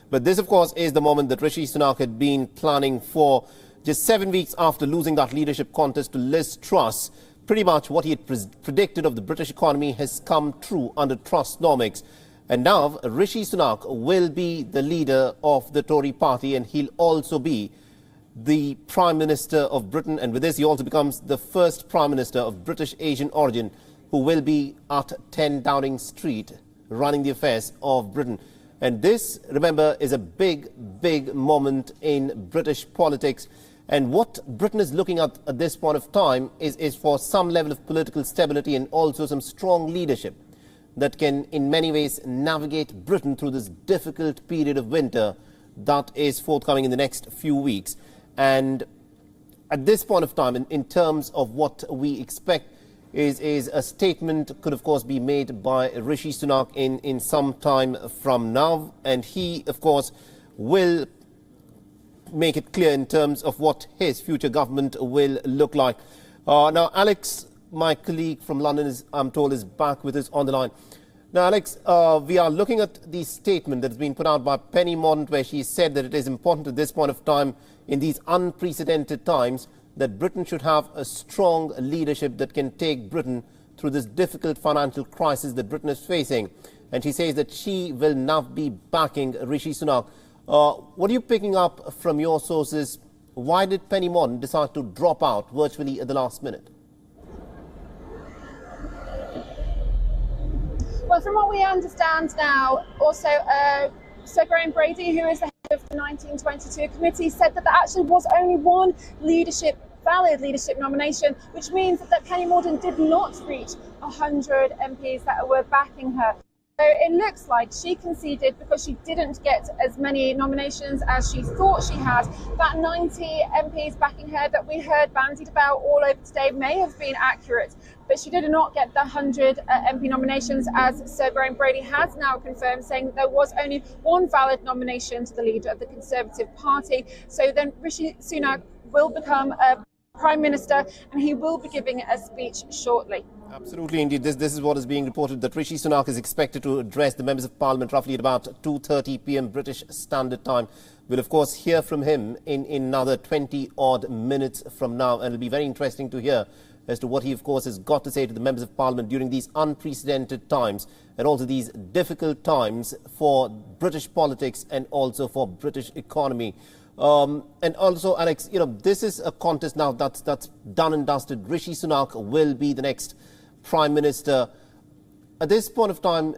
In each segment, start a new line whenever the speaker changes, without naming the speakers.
But this, of course, is the moment that Rishi Sunak had been planning for. Just 7 weeks after losing that leadership contest to Liz Truss, pretty much what he had predicted of the British economy has come true under Trussnomics. And now Rishi Sunak will be the leader of the Tory party, and he'll also be the Prime Minister of Britain. And with this, he also becomes the first Prime Minister of British Asian origin who will be at 10 Downing Street running the affairs of Britain. And this, remember, is a big, big moment in British politics. And what Britain is looking at this point of time is for some level of political stability and also some strong leadership that can in many ways navigate Britain through this difficult period of winter that is forthcoming in the next few weeks. And at this point of time, in terms of what we expect, is a statement could of course be made by Rishi Sunak in some time from now. And he, of course, will make it clear in terms of what his future government will look like. Now, Alex, my colleague from London, I'm told, is back with us on the line. Now, Alex, we are looking at the statement that has been put out by Penny Mordaunt, where she said that it is important at this point of time, in these unprecedented times, that Britain should have a strong leadership that can take Britain through this difficult financial crisis that Britain is facing. And she says that she will now be backing Rishi Sunak. What are you picking up from your sources? Why did Penny Mordaunt decide to drop out virtually at the last minute?
Well, from what we understand now, also Sir Graham Brady, who is the head of the 1922 committee, said that there actually was only one valid leadership nomination, which means that Penny Mordaunt did not reach 100 MPs that were backing her. So it looks like she conceded because she didn't get as many nominations as she thought she had. That 90 MPs backing her that we heard bandied about all over today may have been accurate, but she did not get the 100 MP nominations, as Sir Graham Brady has now confirmed, saying that there was only one valid nomination to the leader of the Conservative Party. So then Rishi Sunak will become a Prime Minister, and he will be giving a speech shortly.
Absolutely, indeed. This is what is being reported, that Rishi Sunak is expected to address the members of Parliament roughly at about 2:30 p.m. British Standard Time. We'll, of course, hear from him in another 20-odd minutes from now, and it'll be very interesting to hear as to what he, of course, has got to say to the members of Parliament during these unprecedented times and also these difficult times for British politics and also for British economy. And also, Alex, this is a contest now that's done and dusted. Rishi Sunak will be the next Prime Minister. At this point of time,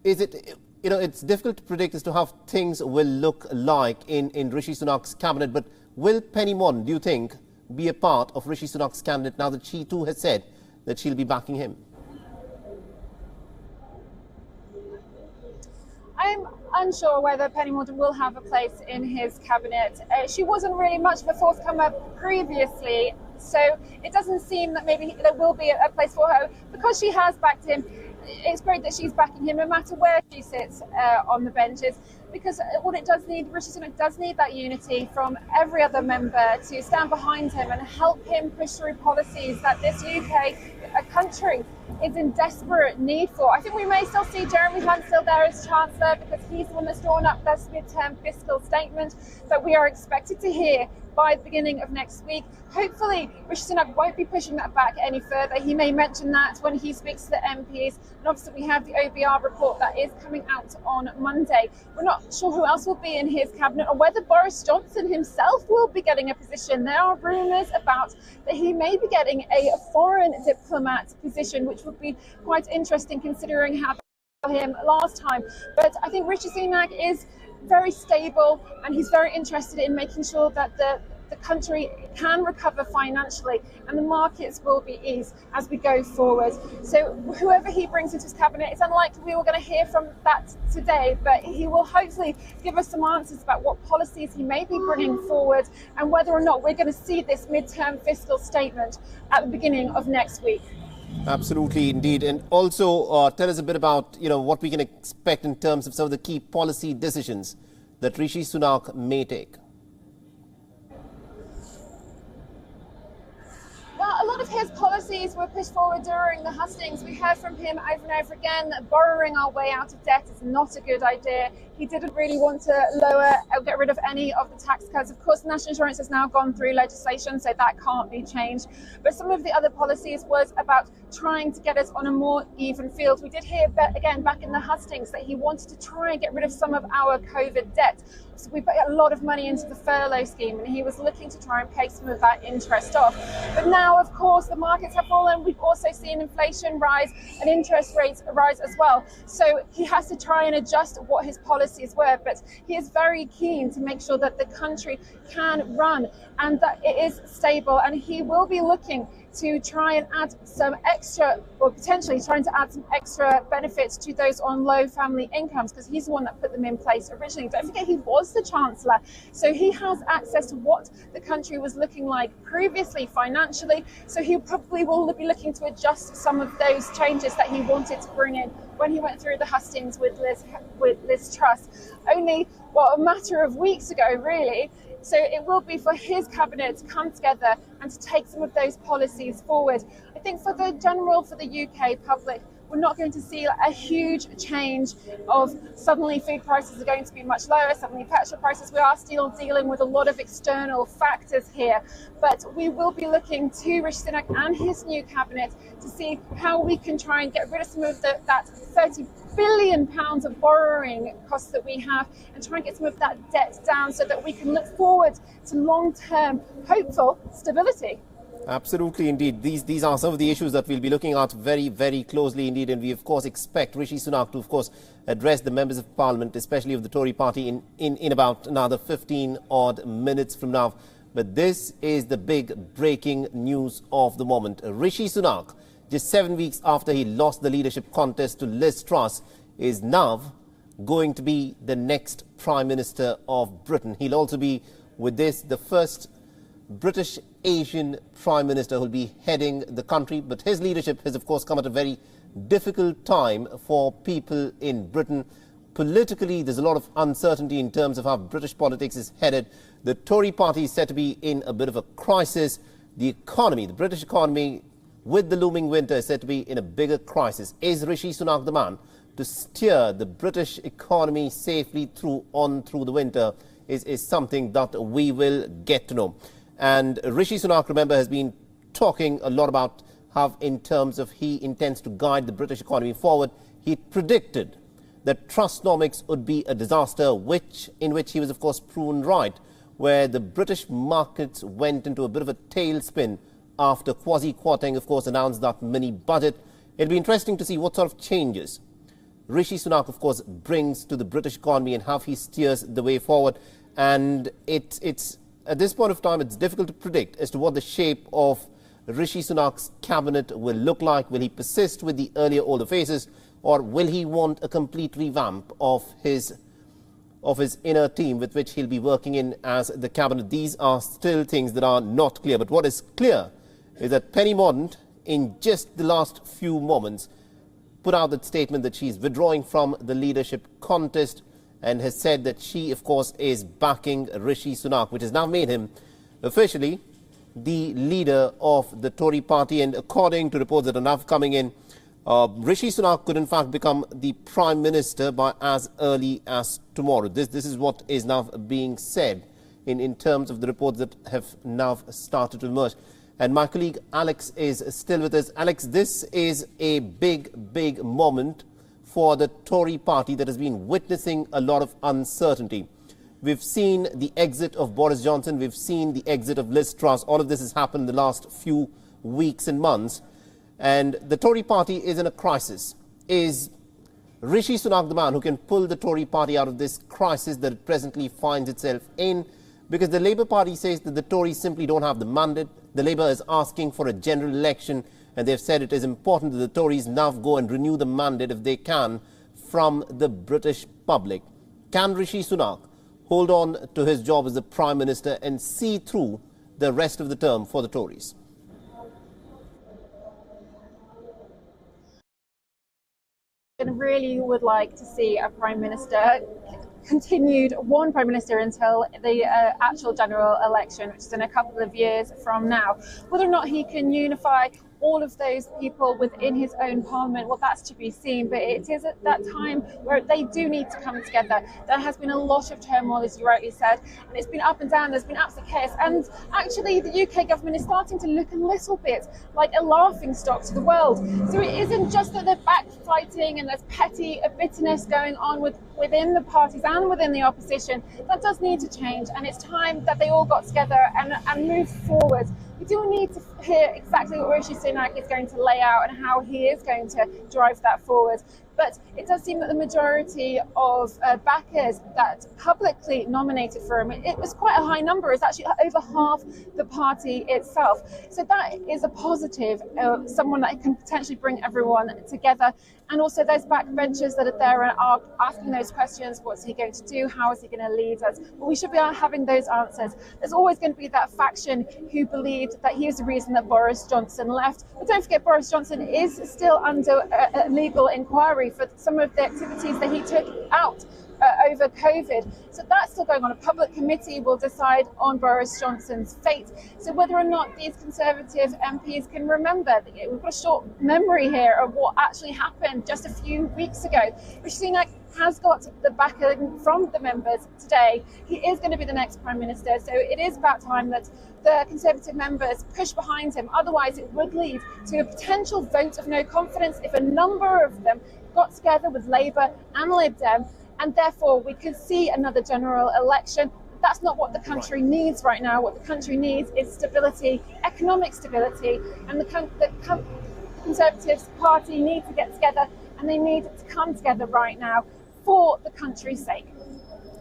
is it, it's difficult to predict as to how things will look like in Rishi Sunak's cabinet, but will Penny Mordaunt, do you think, be a part of Rishi Sunak's cabinet now that she too has said that she'll be backing him?
I'm unsure whether Penny Mordaunt will have a place in his cabinet. She wasn't really much of a forthcomer previously, so it doesn't seem that maybe there will be a place for her. Because she has backed him, it's great that she's backing him no matter where she sits on the benches, because what it does need, Rishi Sunak does need that unity from every other member to stand behind him and help him push through policies that this UK country is in desperate need for. I think we may still see Jeremy Hunt still there as Chancellor, because he's the one that's drawn up this midterm fiscal statement that we are expected to hear by the beginning of next week. Hopefully, Rishi Sunak won't be pushing that back any further. He may mention that when he speaks to the MPs. And obviously, we have the OBR report that is coming out on Monday. We're not sure who else will be in his cabinet or whether Boris Johnson himself will be getting a position. There are rumours about that he may be getting a foreign diplomat position, which would be quite interesting considering how him last time. But I think Rishi Sunak is very stable, and he's very interested in making sure that the country can recover financially and the markets will be eased as we go forward. So whoever he brings into his cabinet, it's unlikely we were going to hear from that today, but he will hopefully give us some answers about what policies he may be bringing forward and whether or not we're going to see this midterm fiscal statement at the beginning of next week.
Absolutely, indeed. And also tell us a bit about, what we can expect in terms of some of the key policy decisions that Rishi Sunak may take.
Well, a lot of his his policies were pushed forward during the hustings. We heard from him over and over again that borrowing our way out of debt is not a good idea. He didn't really want to lower or get rid of any of the tax cuts. Of course, national insurance has now gone through legislation, so that can't be changed. But some of the other policies was about trying to get us on a more even field. We did hear, again, back in the hustings, that he wanted to try and get rid of some of our COVID debt. So we put a lot of money into the furlough scheme, and he was looking to try and pay some of that interest off. But now, of course, the markets have fallen. We've also seen inflation rise and interest rates rise as well. So he has to try and adjust what his policies were. But he is very keen to make sure that the country can run and that it is stable. And he will be looking to try and add some extra, or potentially trying to add some extra benefits to those on low family incomes, because he's the one that put them in place originally. Don't forget, he was the chancellor, so he has access to what the country was looking like previously financially. So he probably will be looking to adjust some of those changes that he wanted to bring in when he went through the hustings with Liz Truss only, well, a matter of weeks ago, really. So it will be for his cabinet to come together and to take some of those policies forward. I think for the UK public, we're not going to see a huge change of suddenly food prices are going to be much lower, suddenly petrol prices. We are still dealing with a lot of external factors here, but we will be looking to Rishi Sunak and his new cabinet to see how we can try and get rid of some of that £30 billion of borrowing costs that we have, and try and get some of that debt down so that we can look forward to long-term, hopeful stability.
Absolutely, indeed. These are some of the issues that we'll be looking at very, very closely indeed. And we, of course, expect Rishi Sunak to, of course, address the members of Parliament, especially of the Tory party, in about another 15-odd minutes from now. But this is the big breaking news of the moment. Rishi Sunak, just 7 weeks after he lost the leadership contest to Liz Truss, is now going to be the next Prime Minister of Britain. He'll also be, with this, the first British Asian Prime Minister who will be heading the country. But his leadership has, of course, come at a very difficult time for people in Britain. Politically, there's a lot of uncertainty in terms of how British politics is headed. The Tory party is said to be in a bit of a crisis. The economy, the British economy, with the looming winter, is said to be in a bigger crisis. Is Rishi Sunak the man to steer the British economy safely through the winter? Is something that we will get to know. And Rishi Sunak, remember, has been talking a lot about how, in terms of he intends to guide the British economy forward. He predicted that Trussnomics would be a disaster, in which he was, of course, proven right, where the British markets went into a bit of a tailspin after Kwasi Kwarteng, of course, announced that mini budget. It'll be interesting to see what sort of changes Rishi Sunak, of course, brings to the British economy and how he steers the way forward. And it's at this point of time, it's difficult to predict as to what the shape of Rishi Sunak's cabinet will look like. Will he persist with the earlier older faces, or will he want a complete revamp of his inner team with which he'll be working in as the cabinet? These are still things that are not clear. But what is clear is that Penny Mordaunt, in just the last few moments, put out that statement that she's withdrawing from the leadership contest, and has said that she, of course, is backing Rishi Sunak, which has now made him officially the leader of the Tory party. And according to reports that are now coming in, Rishi Sunak could in fact become the Prime Minister by as early as tomorrow. This is what is now being said in terms of the reports that have now started to emerge. And my colleague Alex is still with us. Alex, this is a big moment for the Tory party that has been witnessing a lot of uncertainty. We've seen the exit of Boris Johnson. We've seen the exit of Liz Truss. All of this has happened in the last few weeks and months. And the Tory party is in a crisis. Is Rishi Sunak the man who can pull the Tory party out of this crisis that it presently finds itself in? Because the Labour Party says that the Tories simply don't have the mandate. The Labour is asking for a general election, and they've said it is important that the Tories now go and renew the mandate, if they can, from the British public. Can Rishi Sunak hold on to his job as the Prime Minister and see through the rest of the term for the Tories?
I really would like to see a Prime Minister continued one Prime Minister until the actual general election, which is in a couple of years from now. Whether or not he can unify all of those people within his own parliament, well, that's to be seen, but it is at that time where they do need to come together. There has been a lot of turmoil, as you rightly said, and it's been up and down, there's been absolute chaos, and actually the UK government is starting to look a little bit like a laughingstock to the world. So it isn't just that they're backfighting and there's petty bitterness going on within the parties and within the opposition. That does need to change, and it's time that they all got together and moved forward. We do need to hear exactly what Rishi Sunak is going to lay out and how he is going to drive that forward. But it does seem that the majority of backers that publicly nominated for him, it was quite a high number. It's actually over half the party itself. So that is a positive, someone that can potentially bring everyone together. And also those backbenchers that are there and are asking those questions, what's he going to do? How is he going to lead us? But we should be having those answers. There's always going to be that faction who believed that he was the reason that Boris Johnson left. But don't forget, Boris Johnson is still under a legal inquiry for some of the activities that he took out over COVID. So that's still going on. A public committee will decide on Boris Johnson's fate. So whether or not these Conservative MPs can remember, we've got a short memory here of what actually happened just a few weeks ago. Rishi Sunak has got the backing from the members today. He is going to be the next Prime Minister. So it is about time that the Conservative members push behind him. Otherwise, it would lead to a potential vote of no confidence if a number of them got together with Labour and Lib Dem, and therefore we could see another general election. That's not what the country needs right now. What the country needs is stability, economic stability, and the Conservative Party need to get together, and they need to come together right now for the country's sake.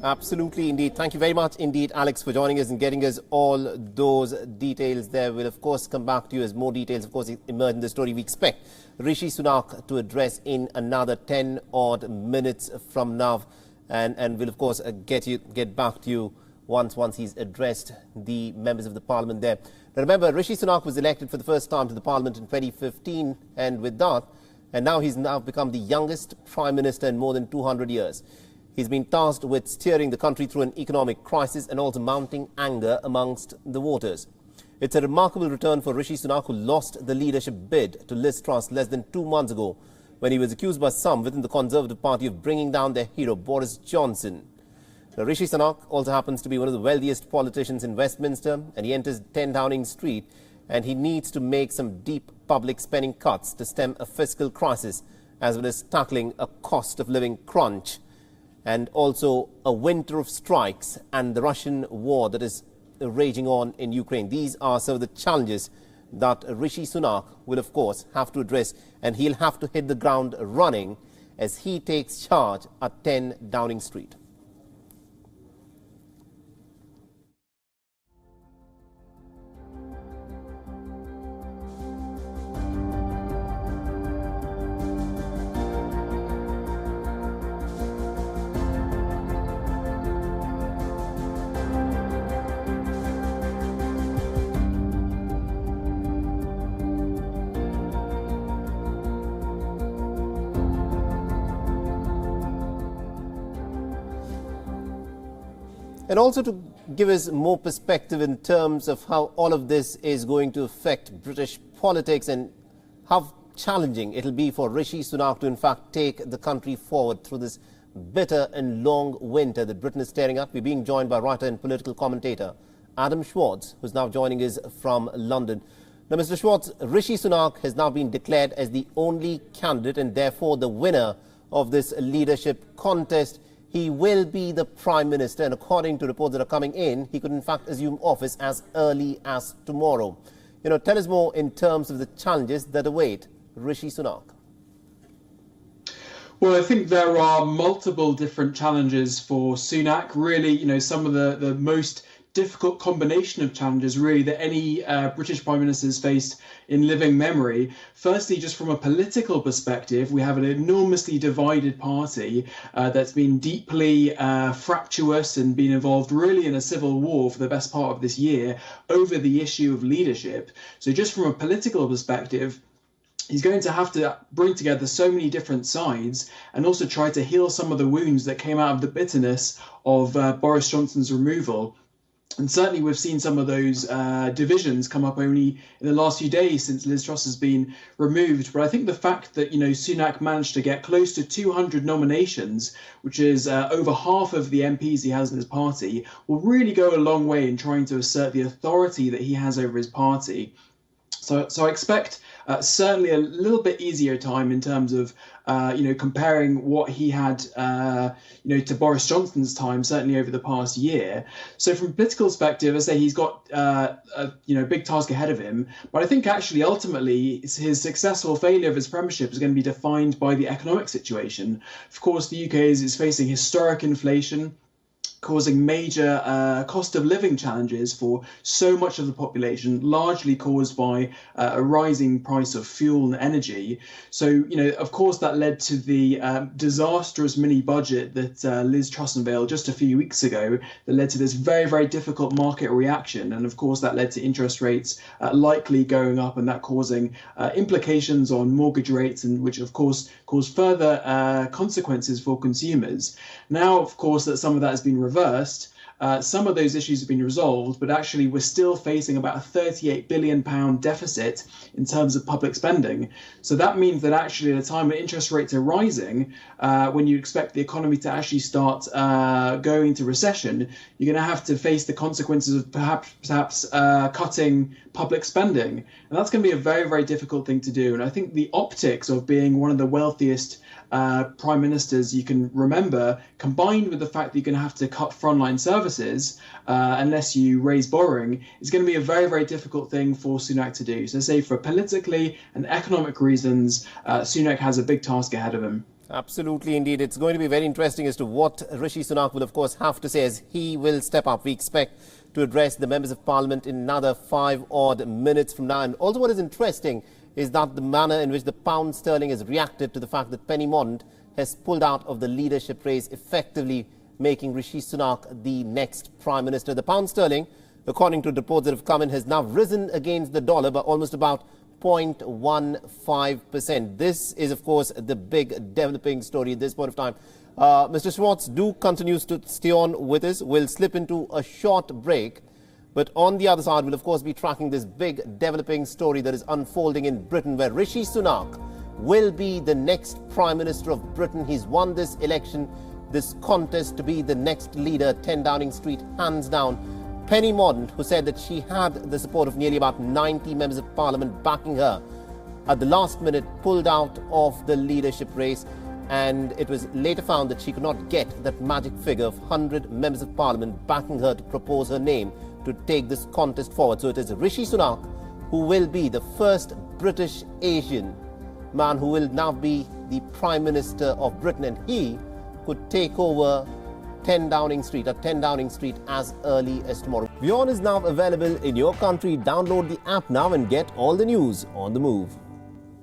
Absolutely, indeed. Thank you very much indeed, Alex, for joining us and getting us all those details there. We'll, of course, come back to you as more details, of course, emerge in the story. We expect Rishi Sunak to address in another 10-odd minutes from now. And we'll, of course, get back to you once he's addressed the members of the parliament there. Now, remember, Rishi Sunak was elected for the first time to the parliament in 2015, and with that, and now he's become the youngest prime minister in more than 200 years. He's been tasked with steering the country through an economic crisis and also mounting anger amongst the voters. It's a remarkable return for Rishi Sunak, who lost the leadership bid to Liz Truss less than 2 months ago, when he was accused by some within the Conservative Party of bringing down their hero, Boris Johnson. Now, Rishi Sunak also happens to be one of the wealthiest politicians in Westminster, and he enters 10 Downing Street, and he needs to make some deep public spending cuts to stem a fiscal crisis, as well as tackling a cost of living crunch, and also a winter of strikes and the Russian war that is raging on in Ukraine. These are some of the challenges that Rishi Sunak will, of course, have to address, and he'll have to hit the ground running as he takes charge at 10 Downing Street. And also to give us more perspective in terms of how all of this is going to affect British politics and how challenging it'll be for Rishi Sunak to in fact take the country forward through this bitter and long winter that Britain is staring at. We're being joined by writer and political commentator Adam Schwartz, who's now joining us from London. Now, Mr. Schwartz, Rishi Sunak has now been declared as the only candidate and therefore the winner of this leadership contest. He will be the Prime Minister, and according to reports that are coming in, he could in fact assume office as early as tomorrow. Tell us more in terms of the challenges that await Rishi Sunak.
Well, I think there are multiple different challenges for Sunak. Really, some of the most difficult combination of challenges really that any British Prime Minister has faced in living memory. Firstly, just from a political perspective, we have an enormously divided party that's been deeply fractious and been involved really in a civil war for the best part of this year over the issue of leadership. So just from a political perspective, he's going to have to bring together so many different sides and also try to heal some of the wounds that came out of the bitterness of Boris Johnson's removal. And certainly we've seen some of those divisions come up only in the last few days since Liz Truss has been removed. But I think the fact that, Sunak managed to get close to 200 nominations, which is over half of the MPs he has in his party, will really go a long way in trying to assert the authority that he has over his party. So I expect certainly a little bit easier time in terms of, comparing what he had, to Boris Johnson's time, certainly over the past year. So from a political perspective, I say he's got, a big task ahead of him. But I think actually, ultimately, his successful failure of his premiership is going to be defined by the economic situation. Of course, the UK is facing historic inflation, causing major cost of living challenges for so much of the population, largely caused by a rising price of fuel and energy. So, of course, that led to the disastrous mini budget that Liz Truss unveiled just a few weeks ago, that led to this very, very difficult market reaction. And of course, that led to interest rates likely going up, and that causing implications on mortgage rates, and which, of course, caused further consequences for consumers. Now, of course, that some of that has been reversed, some of those issues have been resolved, but actually we're still facing about a £38 billion deficit in terms of public spending. So that means that actually at a time when interest rates are rising, when you expect the economy to actually start going into recession, you're going to have to face the consequences of perhaps cutting public spending. And that's going to be a very, very difficult thing to do. And I think the optics of being one of the wealthiest prime ministers you can remember, combined with the fact that you're going to have to cut frontline services unless you raise borrowing, is going to be a very, very difficult thing for Sunak to do. So, say for politically and economic reasons, Sunak has a big task ahead of him.
Absolutely, indeed. It's going to be very interesting as to what Rishi Sunak will, of course, have to say as he will step up. We expect to address the members of parliament in another 5 odd minutes from now. And also what is interesting is that the manner in which the pound sterling has reacted to the fact that Penny Mordaunt has pulled out of the leadership race, effectively making Rishi Sunak the next prime minister. The pound sterling, according to reports that have come in, has now risen against the dollar by almost about 0.15%. This is, of course, the big developing story at this point of time. Mr. Schwartz, do continue to stay on with us. We'll slip into a short break. But on the other side, we'll of course be tracking this big developing story that is unfolding in Britain, where Rishi Sunak will be the next Prime Minister of Britain. He's won this election, this contest to be the next leader, 10 Downing Street, hands down. Penny Mordaunt, who said that she had the support of nearly about 90 members of Parliament backing her, at the last minute pulled out of the leadership race, and it was later found that she could not get that magic figure of 100 members of Parliament backing her to propose her name to take this contest forward. So it is Rishi Sunak who will be the first British Asian man who will now be the Prime Minister of Britain, and he could take over 10 Downing Street as early as tomorrow. WION is now available in your country. Download the app now and get all the news on the move.